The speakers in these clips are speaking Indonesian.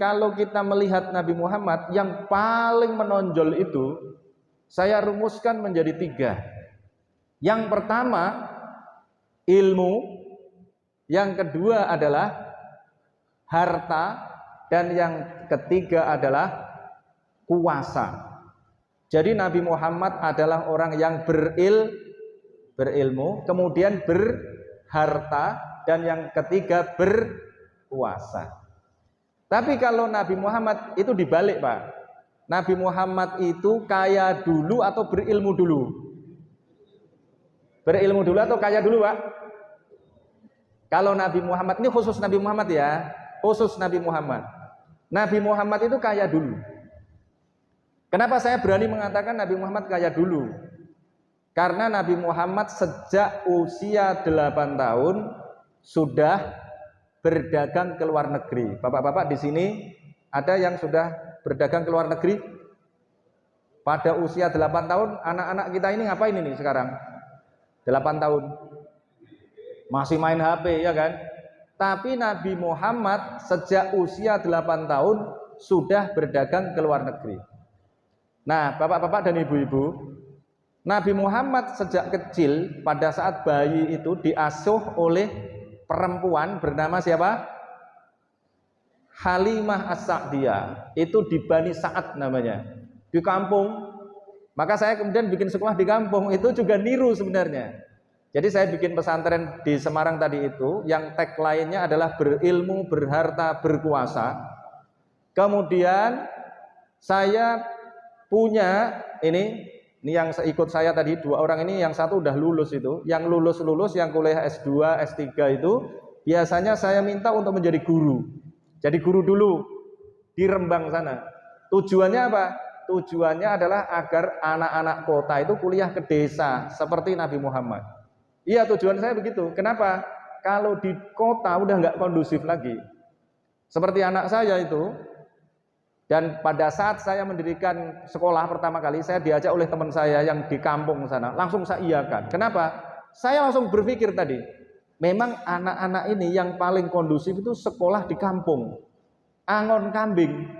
kalau kita melihat Nabi Muhammad, yang paling menonjol itu saya rumuskan menjadi 3. Yang pertama ilmu, yang kedua adalah harta, dan yang ketiga adalah kuasa. Jadi Nabi Muhammad adalah orang yang berilmu, kemudian berharta, dan yang ketiga berkuasa. Tapi kalau Nabi Muhammad itu dibalik, Pak. Nabi Muhammad itu kaya dulu atau berilmu dulu? Berilmu dulu atau kaya dulu, Pak? Kalau Nabi Muhammad, ini khusus Nabi Muhammad ya, khusus Nabi Muhammad. Nabi Muhammad itu kaya dulu. Kenapa saya berani mengatakan Nabi Muhammad kaya dulu? Karena Nabi Muhammad sejak usia 8 tahun sudah berdagang ke luar negeri. Bapak-bapak di sini ada yang sudah berdagang ke luar negeri? Pada usia 8 tahun, anak-anak kita ini ngapain ini sekarang? 8 tahun. Masih main HP, ya kan? Tapi Nabi Muhammad sejak usia 8 tahun sudah berdagang ke luar negeri. Nah, bapak-bapak dan ibu-ibu, Nabi Muhammad sejak kecil pada saat bayi itu diasuh oleh perempuan bernama siapa? Halimah As-Sa'diyah. Itu di Bani Sa'ad namanya, di kampung. Maka saya kemudian bikin sekolah di kampung, itu juga niru sebenarnya. Jadi saya bikin pesantren di Semarang tadi itu, yang tagline-nya adalah berilmu, berharta, berkuasa. Kemudian saya punya ini yang ikut saya tadi 2 orang ini, yang satu udah lulus itu, yang lulus yang kuliah S2, S3 itu biasanya saya minta untuk menjadi guru. Jadi guru dulu di Rembang sana. Tujuannya apa? Tujuannya adalah agar anak-anak kota itu kuliah ke desa seperti Nabi Muhammad. Iya, tujuan saya begitu. Kenapa? Kalau di kota udah nggak kondusif lagi. Seperti anak saya itu. Dan pada saat saya mendirikan sekolah pertama kali, saya diajak oleh teman saya yang di kampung sana, langsung saya iakan. Kenapa? Saya langsung berpikir tadi, memang anak-anak ini yang paling kondusif itu sekolah di kampung, angon kambing.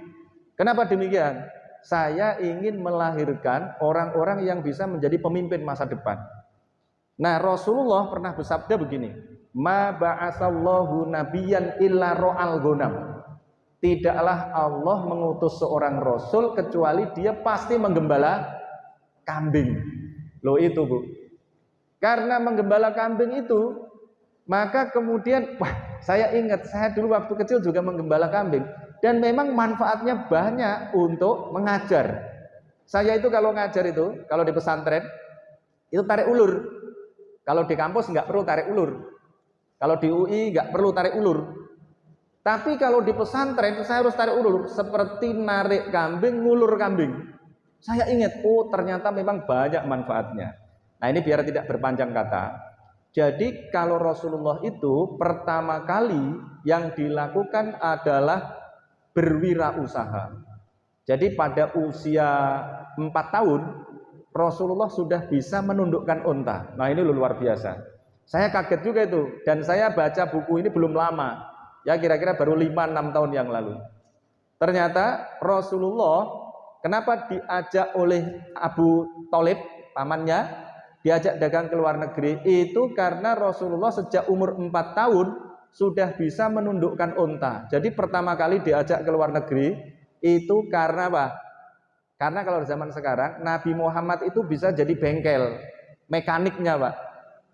Kenapa demikian? Saya ingin melahirkan orang-orang yang bisa menjadi pemimpin masa depan. Nah, Rasulullah pernah bersabda begini, ma ba'asallahu nabiyyan illa ro'al ghanam. Tidaklah Allah mengutus seorang rasul kecuali dia pasti menggembala kambing. Loh itu, Bu. Karena menggembala kambing itu, maka kemudian saya ingat, saya dulu waktu kecil juga menggembala kambing, dan memang manfaatnya banyak untuk mengajar. Saya itu kalau ngajar itu, kalau di pesantren itu tarik ulur. Kalau di kampus nggak perlu tarik ulur. Kalau di UI nggak perlu tarik ulur. Tapi kalau di pesantren saya harus tarik ulur, seperti narik kambing, ngulur kambing. Saya ingat, oh ternyata memang banyak manfaatnya. Nah, ini biar tidak berpanjang kata. Jadi kalau Rasulullah itu pertama kali yang dilakukan adalah berwirausaha. Jadi pada usia 4 tahun Rasulullah sudah bisa menundukkan unta. Nah, ini luar biasa. Saya kaget juga itu, dan saya baca buku ini belum lama. Ya kira-kira baru 5-6 tahun yang lalu. Ternyata Rasulullah kenapa diajak oleh Abu Thalib, pamannya, diajak dagang ke luar negeri, itu karena Rasulullah sejak umur 4 tahun sudah bisa menundukkan unta. Jadi pertama kali diajak ke luar negeri itu karena apa? Karena kalau zaman sekarang Nabi Muhammad itu bisa jadi bengkel mekaniknya, Pak.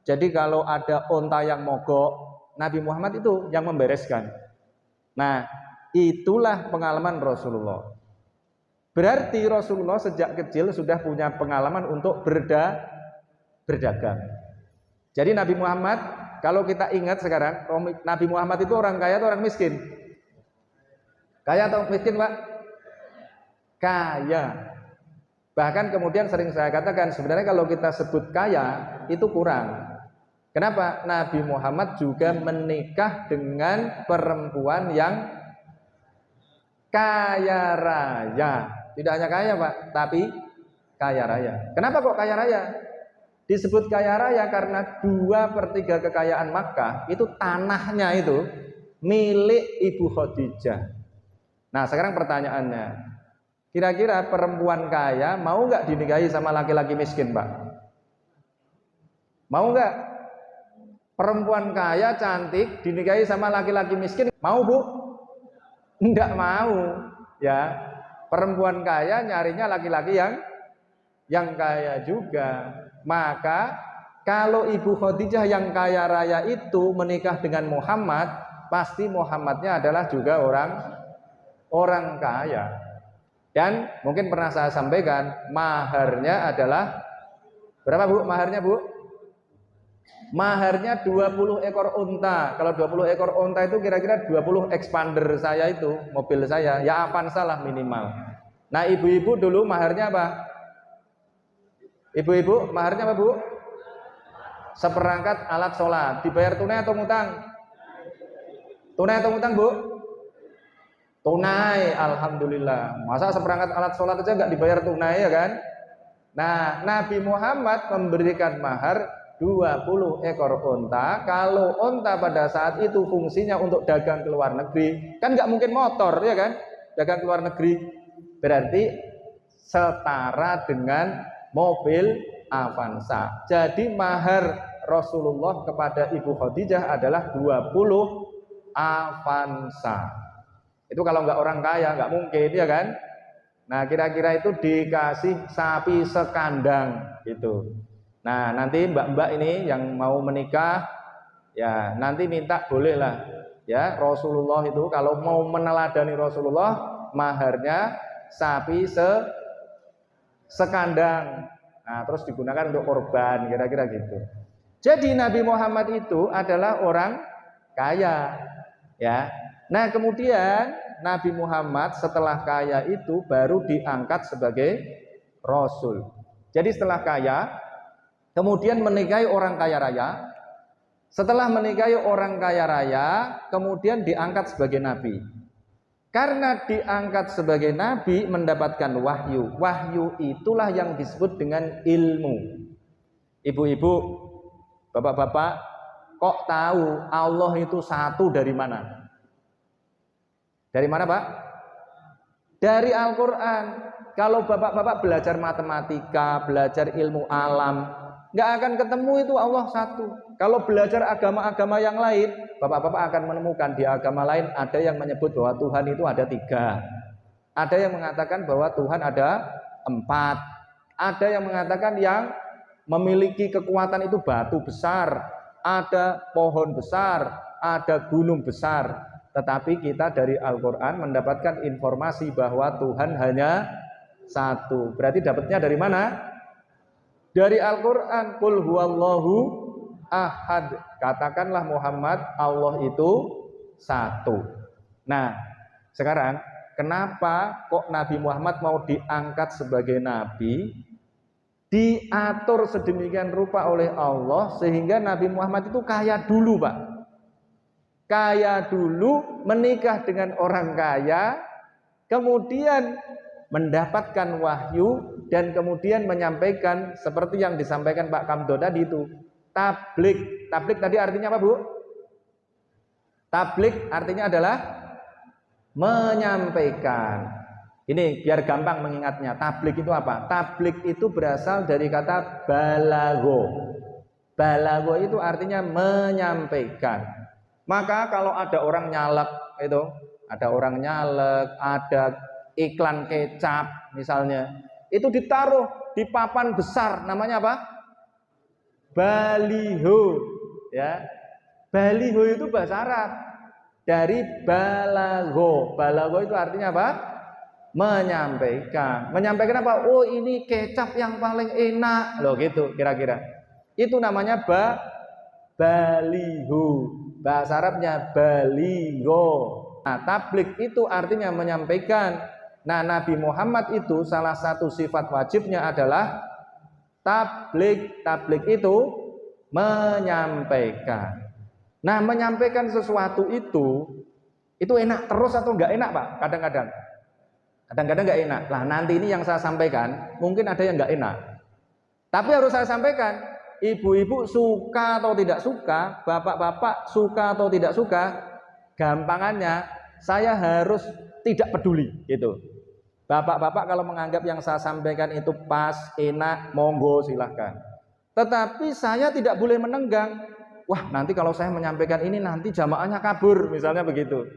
Jadi kalau ada unta yang mogok, Nabi Muhammad itu yang membereskan. Nah, itulah pengalaman Rasulullah. Berarti Rasulullah sejak kecil sudah punya pengalaman untuk berdagang. Jadi Nabi Muhammad, kalau kita ingat sekarang, Nabi Muhammad itu orang kaya atau orang miskin? Kaya atau miskin, Pak? Kaya. Bahkan kemudian sering saya katakan, sebenarnya kalau kita sebut kaya itu kurang. Kenapa? Nabi Muhammad juga menikah dengan perempuan yang kaya raya. Tidak hanya kaya, Pak, tapi kaya raya. Kenapa kok kaya raya? Disebut kaya raya karena 2/3 kekayaan Makkah itu tanahnya itu milik Ibu Khadijah. Nah sekarang pertanyaannya, kira-kira perempuan kaya mau nggak dinikahi sama laki-laki miskin, Pak? Mau nggak? Perempuan kaya cantik dinikahi sama laki-laki miskin, mau Bu? Enggak mau, ya. Perempuan kaya nyarinya laki-laki yang kaya juga. Maka kalau Ibu Khadijah yang kaya raya itu menikah dengan Muhammad, pasti Muhammadnya adalah juga orang kaya. Dan mungkin pernah saya sampaikan, maharnya adalah berapa Bu? Maharnya Bu? Maharnya 20 ekor unta. Kalau 20 ekor unta itu kira-kira 20 expander saya itu, mobil saya, ya Avanza lah minimal. Nah ibu-ibu dulu maharnya apa? Ibu-ibu maharnya apa Bu? Seperangkat alat sholat. Dibayar tunai atau ngutang? Tunai atau ngutang Bu? Tunai, alhamdulillah. Masa seperangkat alat sholat aja nggak dibayar tunai ya kan? Nah Nabi Muhammad memberikan mahar 20 ekor unta. Kalau unta pada saat itu fungsinya untuk dagang ke luar negeri, kan nggak mungkin motor ya kan, dagang ke luar negeri, berarti setara dengan mobil Avanza. Jadi mahar Rasulullah kepada Ibu Khadijah adalah 20 Avanza. Itu kalau nggak orang kaya nggak mungkin ya kan. Nah kira-kira itu dikasih sapi sekandang gitu. Nah nanti mbak-mbak ini yang mau menikah ya nanti minta bolehlah ya, Rasulullah itu kalau mau meneladani Rasulullah maharnya sapi sekandang. Nah terus digunakan untuk korban, kira-kira gitu. Jadi Nabi Muhammad itu adalah orang kaya ya. Nah kemudian Nabi Muhammad setelah kaya itu baru diangkat sebagai Rasul. Jadi setelah kaya kemudian menikahi orang kaya raya. Setelah menikahi orang kaya raya, kemudian diangkat sebagai nabi. Karena diangkat sebagai nabi mendapatkan wahyu. Wahyu itulah yang disebut dengan ilmu. Ibu-ibu, bapak-bapak, kok tahu Allah itu satu dari mana? Dari mana, Pak? Dari Al-Quran. Kalau bapak-bapak belajar matematika, belajar ilmu alam, nggak akan ketemu itu Allah satu. Kalau belajar agama-agama yang lain, bapak-bapak akan menemukan di agama lain ada yang menyebut bahwa Tuhan itu ada 3, ada yang mengatakan bahwa Tuhan ada 4, ada yang mengatakan yang memiliki kekuatan itu batu besar, ada pohon besar, ada gunung besar. Tetapi kita dari Al-Quran mendapatkan informasi bahwa Tuhan hanya satu. Berarti dapatnya dari mana? Dari Al-Quran. Qul huwallahu ahad. Katakanlah Muhammad, Allah itu satu. Nah sekarang kenapa kok Nabi Muhammad mau diangkat sebagai Nabi, diatur sedemikian rupa oleh Allah sehingga Nabi Muhammad itu kaya dulu Pak. Kaya dulu, menikah dengan orang kaya, kemudian mendapatkan wahyu dan kemudian menyampaikan seperti yang disampaikan Pak Kamdo tadi itu, tablik. Tablik tadi artinya apa Bu? Tablik artinya adalah menyampaikan. Ini biar gampang mengingatnya. Tablik itu apa? Tablik itu berasal dari kata balago. Balago itu artinya menyampaikan. Maka kalau ada orang nyalek itu, ada orang nyalek, ada iklan kecap misalnya, itu ditaruh di papan besar, namanya apa? Baliho, ya. Baliho itu bahasa Arab dari balago. Balago itu artinya apa? Menyampaikan. Menyampaikan apa? Oh ini kecap yang paling enak, loh gitu kira-kira. Itu namanya baliho. Bahasa Arabnya baligo. Nah, tablik itu artinya menyampaikan. Nah, Nabi Muhammad itu salah satu sifat wajibnya adalah tablik. Tablik itu menyampaikan. Nah, menyampaikan sesuatu itu enak terus atau enggak enak, Pak? Kadang-kadang. Kadang-kadang enggak enak. Lah, nanti ini yang saya sampaikan, mungkin ada yang enggak enak. Tapi harus saya sampaikan. Ibu-ibu suka atau tidak suka, bapak-bapak suka atau tidak suka, gampangannya saya harus tidak peduli gitu. Bapak-bapak kalau menganggap yang saya sampaikan itu pas, enak, monggo silahkan. Tetapi saya tidak boleh menenggang. Wah, nanti kalau saya menyampaikan ini nanti jamaahnya kabur, misalnya begitu.